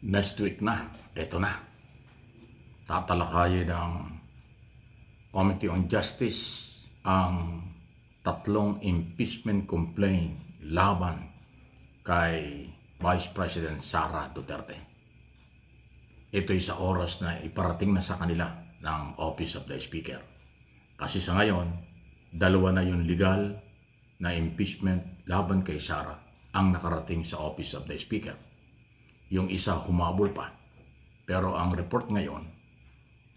Next week na, eto na. Tatalakayin ng Committee on Justice ang tatlong impeachment complaint laban kay Vice President Sara Duterte. Ito'y sa oras na iparating na sa kanila ng Office of the Speaker. Kasi sa ngayon, dalawa na yung legal na impeachment laban kay Sara ang nakarating sa Office of the Speaker. Yung isa humabol pa. Pero ang report ngayon,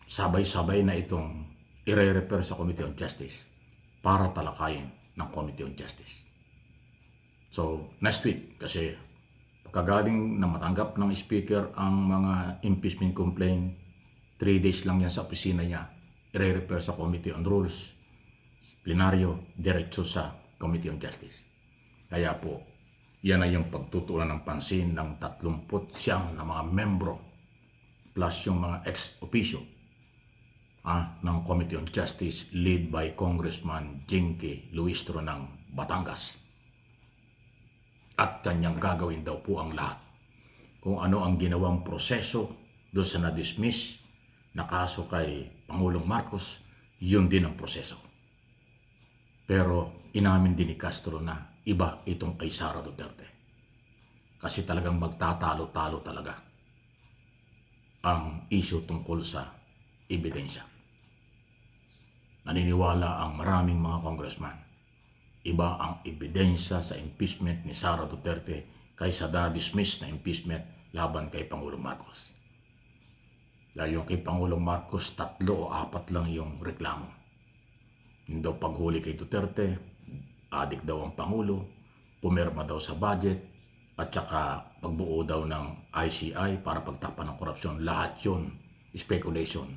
sabay-sabay na itong ire-refer sa Committee on Justice para talakayin ng Committee on Justice. So, next week, kasi pagkagaling na matanggap ng Speaker ang mga impeachment complaint, 3 days lang yan sa opisina niya, ire-refer sa Committee on Rules, plenaryo, diretso sa Committee on Justice. Kaya po, yan ay yung pagtutuunan ng pansin ng 39 na mga membro plus yung mga ex-officio ng Committee on Justice led by Congressman Jinky Luistro ng Batangas. At kanyang gagawin daw po ang lahat. Kung ano ang ginawang proseso doon sa na-dismiss na kaso kay Pangulong Marcos, yun din ang proseso. Pero inamin din ni Castro na iba itong kay Sara Duterte. Kasi talagang magtatalo-talo talaga ang issue tungkol sa ebidensya. Naniniwala ang maraming mga congressman. Iba ang ebidensya sa impeachment ni Sara Duterte kaysa na-dismiss na impeachment laban kay Pangulong Marcos. Dahil yung kay Pangulong Marcos, 3 o 4 lang yung reklamo. Hindi daw paghuli kay Duterte, adik daw ang Pangulo, pumirma daw sa budget, at saka pagbuo daw ng ICI para pagtapan ng korupsyon. Lahat yun, speculation.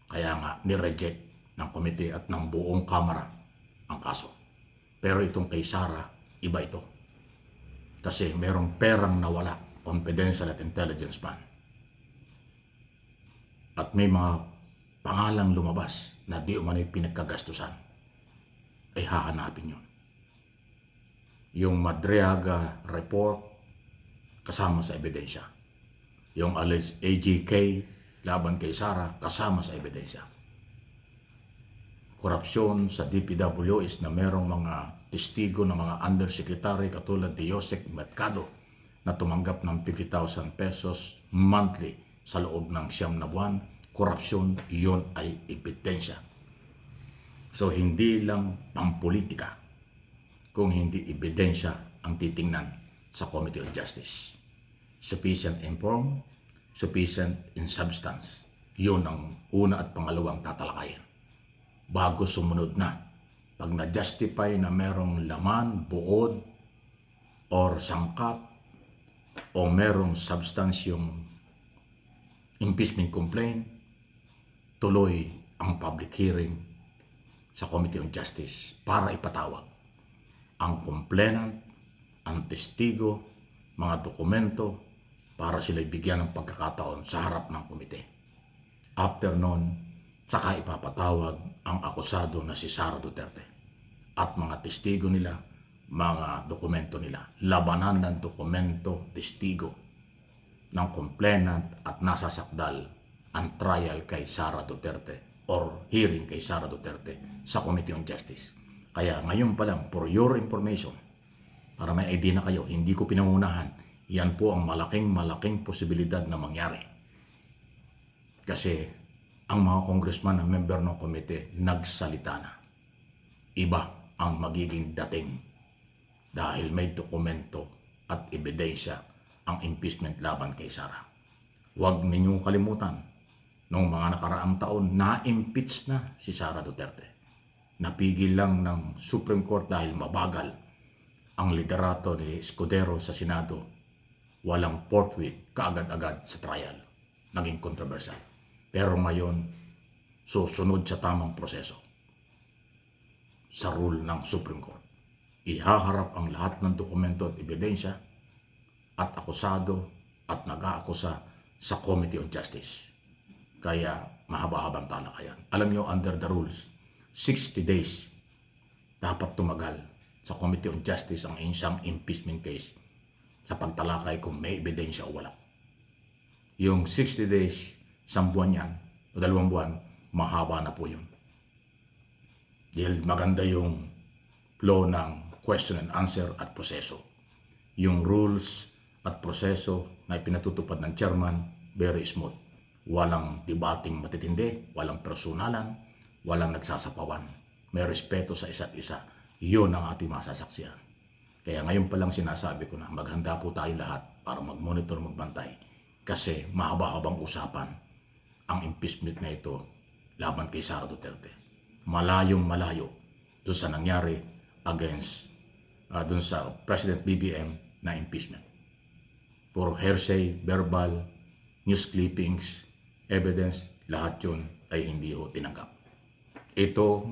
Kaya nga, nireject ng komite at ng buong kamara ang kaso. Pero itong kay Sara, iba ito. Kasi merong perang nawala, confidential at intelligence fund. At may mga pangalang lumabas na di umano'y pinagkagastusan, ay hahanapin yun. Yung Madriaga report kasama sa ebidensya. Yung alleged AGK laban kay Sara kasama sa ebidensya. Korupsyon sa DPWH na merong mga testigo ng mga undersecretary katulad ni Yosek Mercado na tumanggap ng 50,000 pesos monthly sa loob ng 9 na buwan. Korupsyon, iyon ay ebidensya. So hindi lang pampolitika, kung hindi ebidensya ang titingnan sa Committee on Justice. Sufficient in form, sufficient in substance. Yun ang una at pangalawang tatalakayin. Bago sumunod na, pag na-justify na merong laman, buod, or sangkap, o merong substance yung impeachment complaint, tuloy ang public hearing sa Committee on Justice para ipatawag ang complainant, ang testigo, mga dokumento para sila'y bigyan ng pagkakataon sa harap ng komite. After nun, saka ipapatawag ang akusado na si Sara Duterte at mga testigo nila, mga dokumento nila. Labanan ng dokumento, testigo ng complainant at nasasakdal ang trial kay Sara Duterte or hearing kay Sara Duterte sa Committee on Justice. Kaya ngayon pa lang, for your information, para may idea na kayo, hindi ko pinangunahan, yan po ang malaking posibilidad na mangyari. Kasi ang mga congressman na member ng komite nagsalita na. Iba ang magiging dating dahil may dokumento at ebidensya ang impeachment laban kay Sara. Huwag ninyong kalimutan, noong mga nakaraang taon, na-impeach na si Sara Duterte. Napigil lang ng Supreme Court dahil mabagal ang liderato ni Escudero sa Senado. Walang forthwith, kaagad-agad sa trial. Naging controversial. Pero ngayon, susunod sa tamang proseso. Sa rule ng Supreme Court. Ihaharap ang lahat ng dokumento at ebidensya at akusado at nag-aakusa sa Committee on Justice. Kaya mahaba-habang talakayan. Alam nyo, under the rules, 60 days dapat tumagal sa Committee on Justice ang isang impeachment case sa pagtalakay kung may ebidensya o wala. Yung 60 days, 1 buwan yan, o 2 buwan, mahaba na po yun. Dahil maganda yung flow ng question and answer at proseso. Yung rules at proseso na pinatutupad ng chairman, very smooth. Walang debating matitindi, walang personalan, walang nagsasapawan. May respeto sa isa't isa. Yun ang ating masasaksihan. Kaya ngayon pa lang sinasabi ko na maghanda po tayo lahat para mag-monitor, magbantay. Kasi mahaba-habang usapan ang impeachment na ito laban kay Sara Duterte. Malayong malayo doon sa nangyari against doon sa President BBM na impeachment. Puro hearsay, verbal, news clippings, evidence, lahat yun ay hindi ho tinanggap. Ito,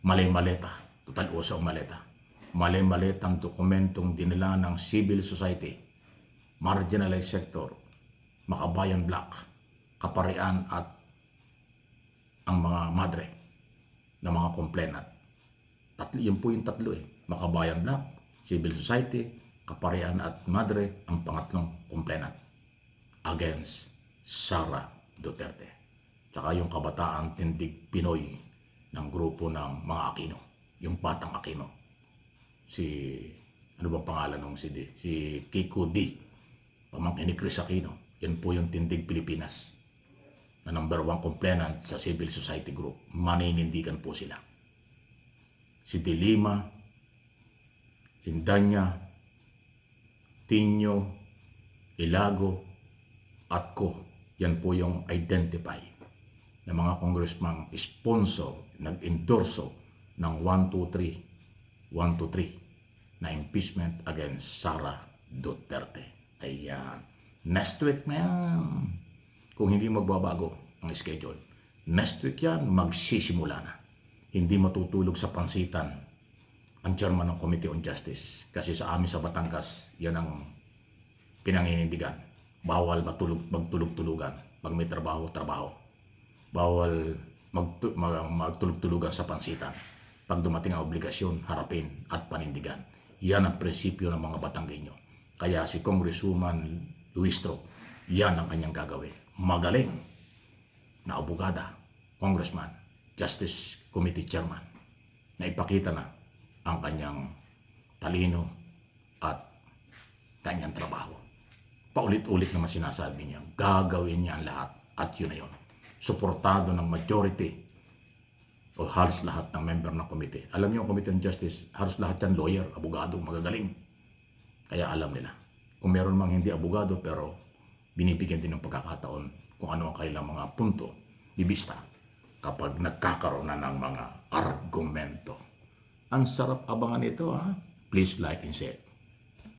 malay-maleta, total uso ang maleta. Malay-maletang dokumentong dinala ng civil society, marginalized sector, Makabayan Black, Kaparian at ang mga madre ng mga complainant. Yun po yung tatlo Makabayan Black, Civil Society, Kaparian at Madre ang pangatlong complainant against Sara Duterte. Tsaka yung kabataan tindig Pinoy ng grupo ng mga Aquino, yung Batang Aquino. Ano bang pangalan nung si Kiko D, pamangkin ni Chris Aquino. Yan po yung tindig Pilipinas na number 1 complainant sa civil society group. Maninindigan po sila. Si De Lima, si Danya, Tinyo, Ilago, at ko. Yan po yung identify na mga congressman sponsor, nag-endorso ng 123 na impeachment against Sara Duterte. Ayan. Next week na yan. Kung hindi magbabago ang schedule. Next week yan, magsisimula na. Hindi matutulog sa pansitan ang chairman ng Committee on Justice. Kasi sa amin sa Batangas, yan ang pinanginindigan. Bawal magtulog-tulugan. Pag may trabaho. Bawal magtulog-tulugan sa pansitan. Pag dumating ang obligasyon, harapin at panindigan. Yan ang prinsipyo ng mga Batanggenyo. Kaya si Congresswoman Luistro, yan ang kanyang gagawin. Magaling na abogada, congressman, Justice Committee Chairman, na ipakita na ang kanyang talino at kanyang trabaho. Paulit-ulit naman sinasabi niya, gagawin niya ang lahat at yun na yun. Suportado ng majority o halos lahat ng member ng committee. Alam niyo ang Committee on Justice, halos lahat yan lawyer, abogado, magagaling. Kaya alam nila. Kung meron mang hindi abogado pero binibigyan din ng pagkakataon kung ano ang kanilang mga punto di vista kapag nagkakaroon na ng mga argumento. Ang sarap abangan ito Please like and share.